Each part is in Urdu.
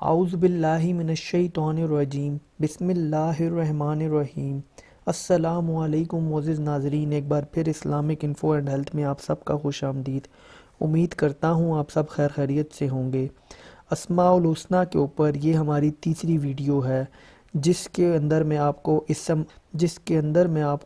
اعوذ باللہ من الشیطان الرجیم بسم اللہ الرحمن الرحیم۔ السلام علیکم معزز ناظرین، ایک بار پھر اسلامک انفو اینڈ ہیلتھ میں آپ سب کا خوش آمدید۔ امید کرتا ہوں آپ سب خیر خیریت سے ہوں گے۔ اسماء الحسنی کے اوپر یہ ہماری تیسری ویڈیو ہے جس کے اندر میں آپ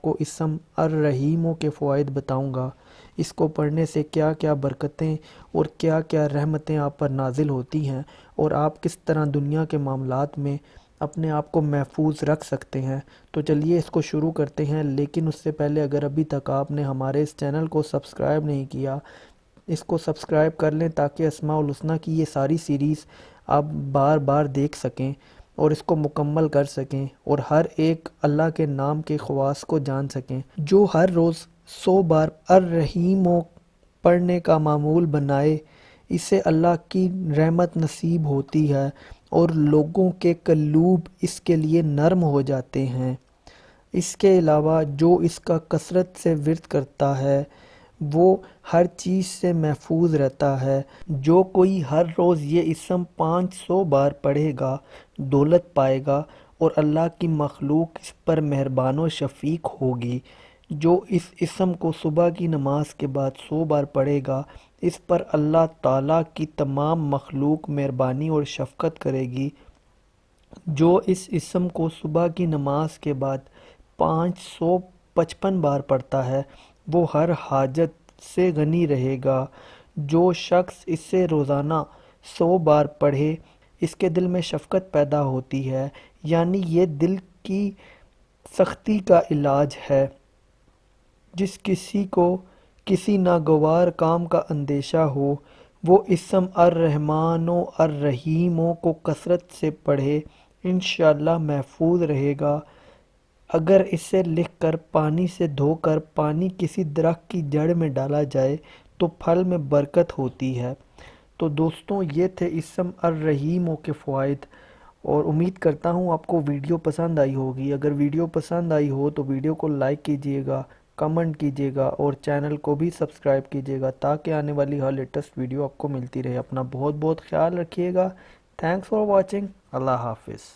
کو اسم الرحیم کے فوائد بتاؤں گا۔ اس کو پڑھنے سے کیا کیا برکتیں اور کیا کیا رحمتیں آپ پر نازل ہوتی ہیں اور آپ کس طرح دنیا کے معاملات میں اپنے آپ کو محفوظ رکھ سکتے ہیں۔ تو چلیے اس کو شروع کرتے ہیں، لیکن اس سے پہلے اگر ابھی تک آپ نے ہمارے اس چینل کو سبسکرائب نہیں کیا، اس کو سبسکرائب کر لیں تاکہ اسماء الحسنی کی یہ ساری سیریز آپ بار بار دیکھ سکیں اور اس کو مکمل کر سکیں اور ہر ایک اللہ کے نام کے خواص کو جان سکیں۔ جو ہر روز 100 بار الرحیم پڑھنے کا معمول بنائے، اسے اللہ کی رحمت نصیب ہوتی ہے اور لوگوں کے قلوب اس کے لیے نرم ہو جاتے ہیں۔ اس کے علاوہ جو اس کا کثرت سے ورد کرتا ہے وہ ہر چیز سے محفوظ رہتا ہے۔ جو کوئی ہر روز یہ اسم 500 بار پڑھے گا دولت پائے گا اور اللہ کی مخلوق اس پر مہربان و شفیق ہوگی۔ جو اس اسم کو صبح کی نماز کے بعد 100 بار پڑھے گا، اس پر اللہ تعالیٰ کی تمام مخلوق مہربانی اور شفقت کرے گی۔ جو اس اسم کو صبح کی نماز کے بعد 555 بار پڑھتا ہے وہ ہر حاجت سے غنی رہے گا۔ جو شخص اس سے روزانہ 100 بار پڑھے، اس کے دل میں شفقت پیدا ہوتی ہے، یعنی یہ دل کی سختی کا علاج ہے۔ جس کسی کو کسی ناگوار کام کا اندیشہ ہو، وہ اسم الرحمن و الرحیم کو کثرت سے پڑھے، انشاءاللہ محفوظ رہے گا۔ اگر اسے لکھ کر پانی سے دھو کر پانی کسی درخت کی جڑ میں ڈالا جائے تو پھل میں برکت ہوتی ہے۔ تو دوستوں، یہ تھے اسم الرحیم کے فوائد، اور امید کرتا ہوں آپ کو ویڈیو پسند آئی ہوگی۔ اگر ویڈیو پسند آئی ہو تو ویڈیو کو لائک کیجئے گا، کمنٹ کیجئے گا اور چینل کو بھی سبسکرائب کیجئے گا تاکہ آنے والی ہر لیٹسٹ ویڈیو آپ کو ملتی رہے۔ اپنا بہت بہت خیال رکھیے گا۔ Thanks for watching. اللہ حافظ۔